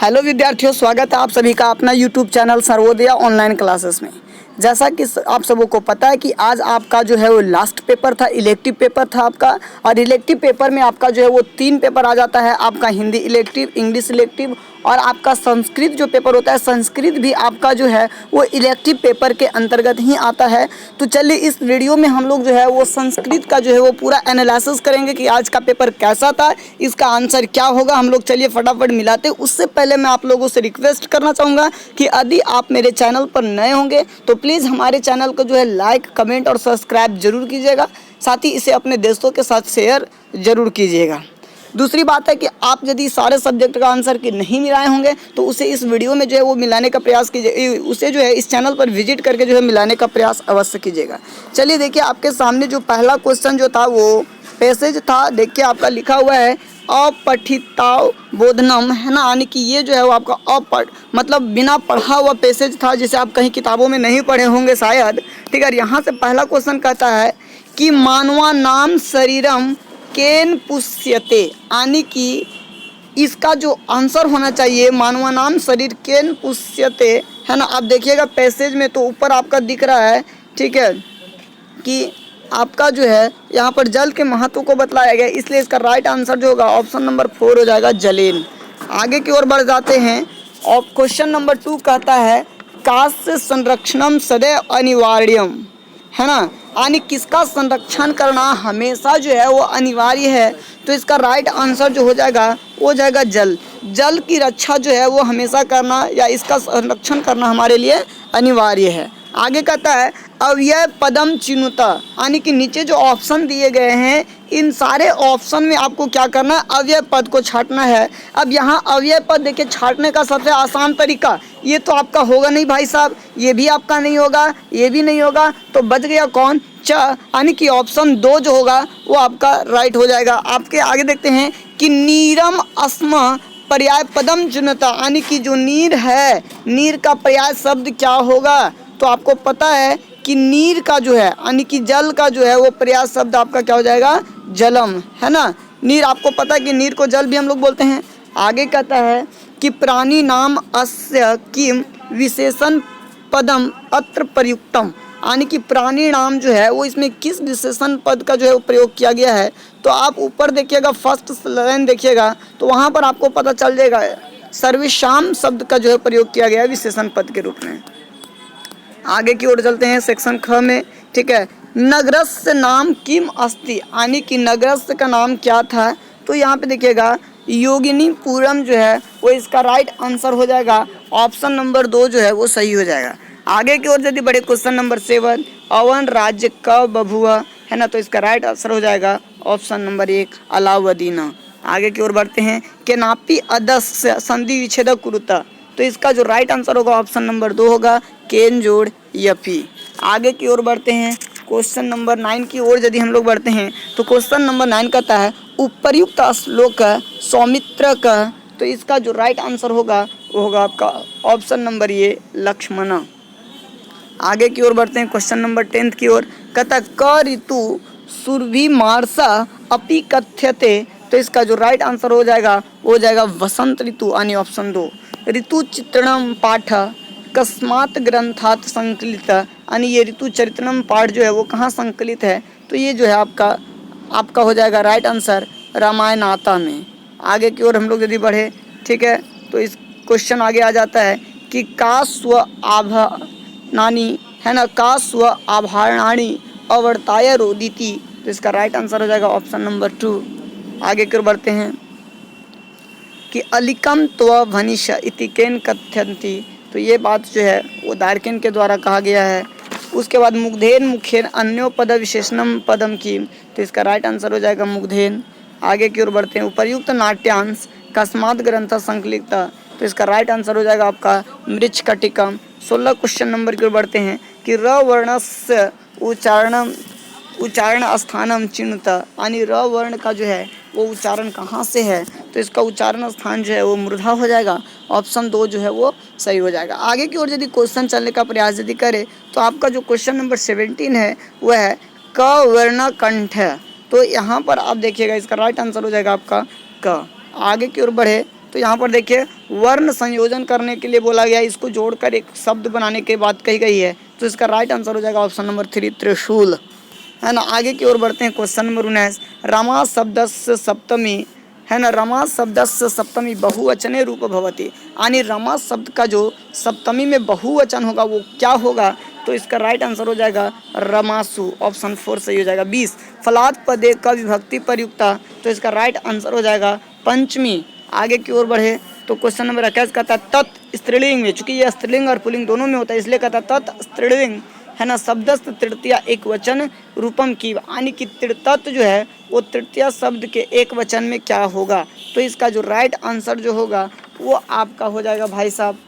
Hello विद्यार्थियों, स्वागत है आप सभी का अपना YouTube channel Sarvodaya online classes में। जैसा कि आप सबों को पता है कि आज आपका जो है वो लास्ट पेपर था, इलेक्टिव पेपर था आपका। और इलेक्टिव पेपर में आपका जो है वो 3 पेपर आ जाता है आपका, हिंदी इलेक्टिव, इंग्लिश इलेक्टिव और आपका संस्कृत जो पेपर होता है, संस्कृत भी आपका जो है वो इलेक्टिव पेपर के अंतर्गत ही आता है। तो चलिए इस वीडियो में हम लोग जो है वो संस्कृत का जो है वो पूरा एनालिसिस करेंगे कि आज का पेपर कैसा था, इसका आंसर क्या होगा। हम लोग चलिए फटाफट मिलाते। उससे पहले मैं आप लोगों से रिक्वेस्ट करना चाहूँगा कि यदि आप मेरे चैनल पर नए होंगे तो प्लीज़ हमारे चैनल को जो है लाइक, कमेंट और सब्सक्राइब जरूर कीजिएगा। साथ ही इसे अपने दोस्तों के साथ शेयर जरूर कीजिएगा। दूसरी बात है कि आप यदि सारे सब्जेक्ट का आंसर की नहीं मिलाए होंगे तो उसे इस वीडियो में जो है वो मिलाने का प्रयास कीजिए, उसे जो है इस चैनल पर विजिट करके जो है मिलाने का प्रयास अवश्य कीजिएगा। चलिए देखिए, आपके सामने जो पहला क्वेश्चन जो था वो पैसेज था। देखिए आपका लिखा हुआ है अपठिताव बोधनम, है ना, यानी कि ये जो है वो आपका मतलब बिना पढ़ा हुआ पैसेज था, जिसे आप कहीं किताबों में नहीं पढ़े होंगे शायद। ठीक है, यहाँ से पहला क्वेश्चन कहता है कि मानवा नाम शरीरम केन पुष्यते, यानी कि इसका जो आंसर होना चाहिए मानवा नाम शरीर केन पुष्यते, है ना। आप देखिएगा पैसेज में तो ऊपर आपका दिख रहा है, ठीक है, कि आपका जो है यहाँ पर जल के महत्व को बतलाया गया, इसलिए इसका राइट आंसर जो होगा ऑप्शन नंबर 4 हो जाएगा, जलेन। आगे की ओर बढ़ जाते हैं और क्वेश्चन नंबर 2 कहता है कास्य संरक्षणम सदैव अनिवार्यम, है ना, यानी किसका संरक्षण करना हमेशा जो है वो अनिवार्य है। तो इसका राइट आंसर जो हो जाएगा वो हो जाएगा जल। जल की रक्षा जो है वो हमेशा करना या इसका संरक्षण करना हमारे लिए अनिवार्य है। आगे कहता है अव्यय पदम चिनुता, यानी कि नीचे जो ऑप्शन दिए गए हैं इन सारे ऑप्शन में आपको क्या करना है, अव्यय पद को छांटना है। अब यहाँ अव्यय पद देखिए छांटने का सबसे आसान तरीका ये तो आपका होगा नहीं भाई साहब, ये भी आपका नहीं होगा, ये भी नहीं होगा, तो बच गया कौन, च, यानी कि ऑप्शन 2 जो होगा वो आपका राइट हो जाएगा। आपके आगे देखते हैं कि नीरम अस्म पर्याय पदम चुनता, यानी कि जो नीर है, नीर का पर्याय शब्द क्या होगा, तो आपको पता है कि नीर का जो है यानी कि जल का जो है वो पर्याय शब्द आपका क्या हो जाएगा, जलम, है ना। नीर आपको पता है कि नीर को जल भी हम लोग बोलते हैं। आगे कहता है कि प्राणी नाम अस्य किम विशेषण पदम अत्र प्रयुक्तम, यानी कि प्राणी नाम जो है वो इसमें किस विशेषण पद का जो है वो प्रयोग किया गया है। तो आप ऊपर देखिएगा, फर्स्ट लाइन देखिएगा तो वहाँ पर आपको पता चल जाएगा सर्वेशाम शब्द का जो है प्रयोग किया गया है विशेषण पद के रूप में। आगे की ओर चलते हैं सेक्शन ख में, ठीक है। नगरस्य नाम किम अस्ति, यानी कि नगरस्य का नाम क्या था, तो यहाँ पे देखिएगा योगिनीपुरम जो है वो इसका राइट आंसर हो जाएगा, ऑप्शन नंबर 2 जो है वो सही हो जाएगा। आगे की ओर यदि बड़े क्वेश्चन नंबर 7 अवन राज्य कब बभुआ, है ना, तो इसका राइट आंसर हो जाएगा ऑप्शन नंबर 1 अलाउद्दीन। आगे की ओर बढ़ते हैं केनापि अदस्य संधि विच्छेदक कुरुता, तो इसका जो राइट आंसर होगा ऑप्शन नंबर 2 होगा केन जोड़ यफी। आगे की ओर बढ़ते हैं क्वेश्चन नंबर 9 की ओर यदि हम लोग बढ़ते हैं तो क्वेश्चन नंबर 9 कहता है उपर्युक्त श्लोक सौमित्र का, तो इसका जो राइट आंसर होगा वो होगा आपका ऑप्शन नंबर ये लक्ष्मण। आगे की ओर बढ़ते हैं क्वेश्चन नंबर 10 की ओर, कहता है क ऋतु सुरभि मार्सा अपि कथ्यते, तो इसका जो राइट आंसर हो जाएगा वो हो जाएगा वसंत ऋतु, यानी ऑप्शन 2। ऋतु चित्रणम पाठ कस्मात ग्रंथात संकलित, यानी ये ऋतु चरित्रम पाठ जो है वो कहाँ संकलित है, तो ये जो है आपका हो जाएगा राइट आंसर रामायणाता में। आगे की ओर हम लोग यदि बढ़े, ठीक है, तो इस क्वेश्चन आगे आ जाता है कि का स्व आभरणानि, है ना, का स्व आभरणानि अवर्ताय रोदिति, तो इसका राइट आंसर हो जाएगा ऑप्शन नंबर 2। आगे की ओर बढ़ते हैं कि अलिकम त्व भनिष इति केन कथ्यन्ति, तो ये बात जो है वो दार्किन के द्वारा कहा गया है। उसके बाद मुग्धेन मुखेन अन्यो पद विशेषणम पदम की, तो इसका राइट आंसर हो जाएगा मुग्धेन। आगे की ओर बढ़ते हैं उपर्युक्त नाट्यांश कस्मात ग्रंथ संकलित, तो इसका राइट आंसर हो जाएगा आपका मृच्छकटिकम। 16 क्वेश्चन नंबर की ओर बढ़ते हैं कि र वर्णस्य उच्चारण स्थानम चिन्हता, यानी र वर्ण का जो है वो उच्चारण कहाँ से है, तो इसका उच्चारण स्थान जो है वो मूर्धा हो जाएगा, ऑप्शन 2 जो है वो सही हो जाएगा। आगे की ओर यदि क्वेश्चन चलने का प्रयास यदि करें तो आपका जो क्वेश्चन नंबर 17 है वह है क वर्ण कंठ, तो यहाँ पर आप देखिएगा इसका राइट आंसर हो जाएगा आपका क। आगे की ओर बढ़े तो यहाँ पर देखिए वर्ण संयोजन करने के लिए बोला गया, इसको जोड़कर एक शब्द बनाने की बात कही गई है। तो इसका राइट आंसर हो जाएगा ऑप्शन नंबर 3 त्रिशूल, है ना। आगे की ओर बढ़ते हैं, क्वेश्चन नंबर 19। रमा शब्दस्य सप्तमी, है ना, रमा शब्दस्य सप्तमी बहुवचने रूप भवति, यानी रमा शब्द का जो सप्तमी में बहुवचन होगा वो क्या होगा? तो इसका राइट आंसर हो जाएगा रमासु, ऑप्शन 4 सही हो जाएगा। 20 फलात पदे का विभक्ति प्रयुक्ता, तो इसका राइट आंसर हो जाएगा पंचमी। आगे की ओर बढ़े तो क्वेश्चन नंबर 21 कहता है तत् स्त्रीलिंग में, चूंकि यह स्त्रीलिंग और पुल्लिंग दोनों में होता है इसलिए कहता है तत् स्त्रीलिंग, है ना। शब्दस्थ तृतीया एक वचन रूपम की, यानी कि तृतत जो है वो तृतीया शब्द के एक वचन में क्या होगा? तो इसका जो राइट आंसर जो होगा वो आपका हो जाएगा भाई साहब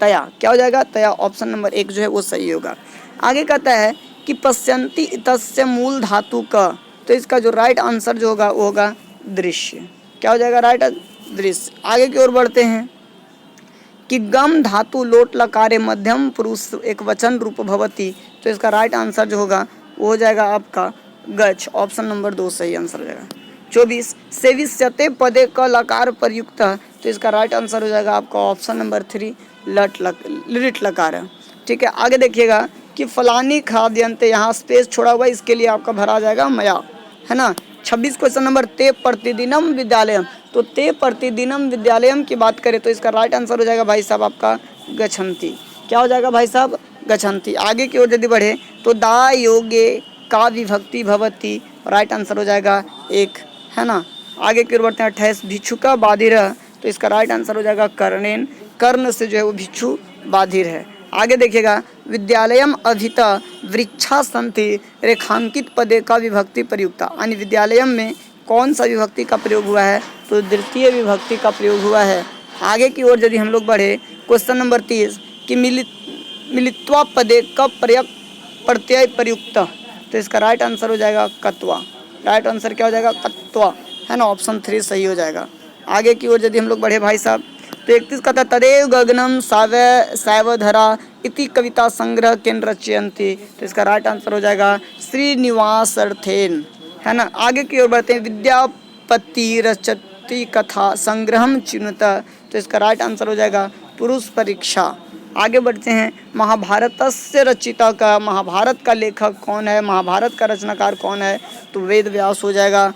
तया। क्या हो जाएगा? तया, ऑप्शन नंबर 1 जो है वो सही होगा। आगे कहता है कि पश्यन्ति इतस्य मूल धातु का, तो इसका जो राइट आंसर जो होगा वो होगा दृश्य। क्या हो जाएगा? राइट दृश्य। आगे की ओर बढ़ते हैं कि गम धातु लोट लकारे मध्यम पुरुष एक वचन रूप भवती, तो इसका राइट आंसर जो होगा वो हो जाएगा आपका गच्छ, ऑप्शन नंबर 2 सही आंसर हो जाएगा। 24 सेविष्यते पदे क लकार प्रयुक्त, तो इसका राइट आंसर हो जाएगा आपका ऑप्शन नंबर 3 लिट लकार। ठीक है, आगे देखिएगा कि फलानी खाद्यंते, यहाँ स्पेस छोड़ा हुआ इसके लिए आपका भरा जाएगा मया, है ना। 26 क्वेश्चन नंबर ते प्रतिदिनम विद्यालयम, तो ते प्रतिदिनम विद्यालयम की बात करें तो इसका राइट आंसर हो जाएगा भाई साहब आपका गच्छन्ति। क्या हो जाएगा भाई साहब? गच्छन्ति। आगे की ओर यदि बढ़े तो दा योगे का विभक्ति भवति, राइट आंसर हो जाएगा 1, है ना। आगे की ओर बढ़ते हैं 28 भिक्षुका बाधिर, तो इसका राइट आंसर हो जाएगा कर्णेन, कर्ण से जो है वो भिक्षु बाधिर है। आगे देखिएगा विद्यालयम अभिता वृक्षा संति रेखांकित पदे का विभक्ति प्रयुक्ता, यानी विद्यालयम में कौन सा विभक्ति का प्रयोग हुआ है? तो द्वितीय विभक्ति का प्रयोग हुआ है। आगे की ओर यदि हम लोग बढ़े क्वेश्चन नंबर 30 कि मिलित्वा पदे का प्रत्यय प्रयुक्त, तो इसका राइट आंसर हो जाएगा कत्वा। राइट आंसर क्या हो जाएगा? कत्वा, है ना, ऑप्शन 3 सही हो जाएगा। आगे की ओर यदि हम लोग बढ़े भाई साहब तो 31 कहता तदेव गगनम सावधरा इति कविता संग्रह केंद्र रचयन्ति, तो इसका राइट आंसर हो जाएगा श्रीनिवासर्थेन, है ना। आगे की ओर बढ़ते हैं विद्यापति रचति कथा संग्रहम चिनुता, तो इसका राइट आंसर हो जाएगा पुरुष परीक्षा। आगे बढ़ते हैं महाभारतस्य रचिता का, महाभारत का लेखक कौन है? महाभारत का रचनाकार कौन है? तो वेद व्यास हो जाएगा।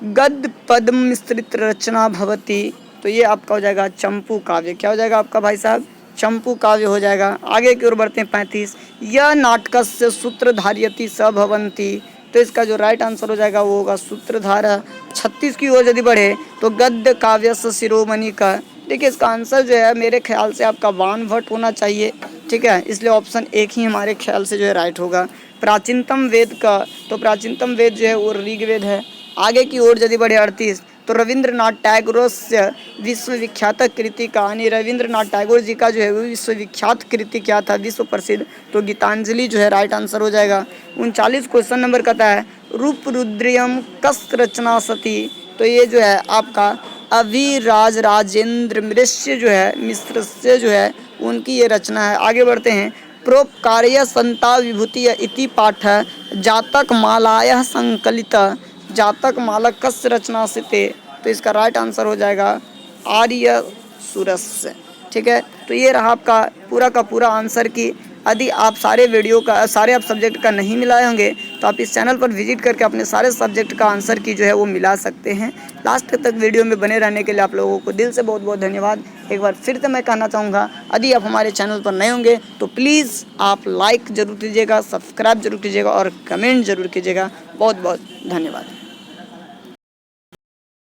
गद्य पद्म मिश्रित रचना भवती, तो ये आपका हो जाएगा चंपू काव्य। क्या हो जाएगा आपका भाई साहब? चंपू काव्य हो जाएगा। आगे की ओर बढ़ते हैं 35 यह नाटकस्य सूत्रधार्यति स भवन्ति, तो इसका जो राइट आंसर हो जाएगा वो होगा सूत्रधार। 36 की ओर यदि बढ़े तो गद्य काव्यस्य शिरोमणि का, देखिए इसका आंसर जो है मेरे ख्याल से आपका वानभट्ट होना चाहिए, ठीक है, इसलिए ऑप्शन 1 ही हमारे ख्याल से जो है राइट होगा। प्राचीनतम वेद का, तो प्राचीनतम वेद जो है वो ऋग्वेद है। आगे की ओर यदि बढ़े 38 तो रविंद्रनाथ टैगोर से विश्वविख्यात कृति का, यानी रविंद्रनाथ टैगोर जी का जो है वो विश्वविख्यात कृति क्या था? विश्व प्रसिद्ध, तो गीतांजलि जो है राइट आंसर हो जाएगा। 39 क्वेश्चन नंबर कहता है रूप रुद्रियम कस रचना सती, तो ये जो है आपका अभिराज राजेंद्र मिश्र से जो है उनकी ये रचना है। आगे बढ़ते हैं प्रोपकार्य संता विभूति इति पाठ जातक मालाया संकलित, जातक माला कस रचना से थे, तो इसका राइट आंसर हो जाएगा आर्य सुरस्य, ठीक है। तो ये रहा आपका पूरा का पूरा आंसर की। यदि आप सारे वीडियो का सारे आप सब्जेक्ट का नहीं मिलाए होंगे तो आप इस चैनल पर विजिट करके अपने सारे सब्जेक्ट का आंसर की जो है वो मिला सकते हैं। लास्ट तक वीडियो में बने रहने के लिए आप लोगों को दिल से बहुत बहुत धन्यवाद। एक बार फिर से मैं कहना चाहूँगा यदि आप हमारे चैनल पर नए होंगे तो प्लीज़ आप लाइक ज़रूर कीजिएगा, सब्सक्राइब जरूर कीजिएगा और कमेंट ज़रूर कीजिएगा। बहुत बहुत धन्यवाद।